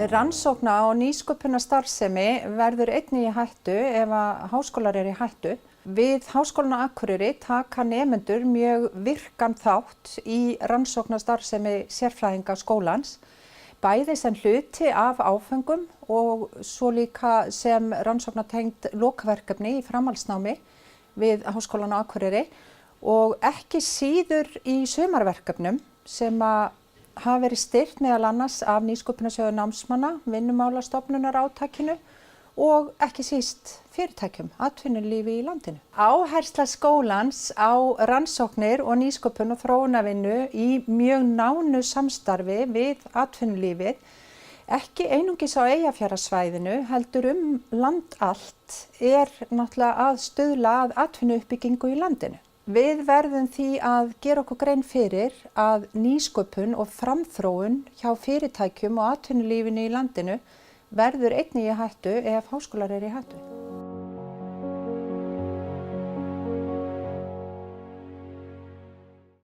Rannsókna- og nýsköpunarstarfsemi verður einnig í hættu ef að háskólar eru í hættu. Við Háskólann á Akureyri taka nemendur mjög virkan þátt í rannsóknarstarfsemi sérfræðinga skólans, bæði sem hluti af áföngum og svo líka sem rannsóknartengd lokaverkefni í framhaldsnámi við Háskólann á Akureyri og ekki síður í sumarverkefnum sem hafa verið styrkt meðal annars af Nýsköpunarsjóði námsmanna, Vinnumálastofnunarátakinu og ekki síst fyrirtækjum, atvinnulífi í landinu. Áhersla skólans á rannsóknir og nýsköpun og þróunarvinnu í mjög nánu samstarfi við atvinnulífið, ekki einungis á Eyjafjarðarsvæðinu, heldur land allt, er náttúrulega að stuðla að atvinnuuppbyggingu í landinu. Við verðum því að gera okkur grein fyrir að nýsköpun og framþróun hjá fyrirtækjum og atvinnulífinu í landinu verður einnig í hættu ef háskólar eru í hættu.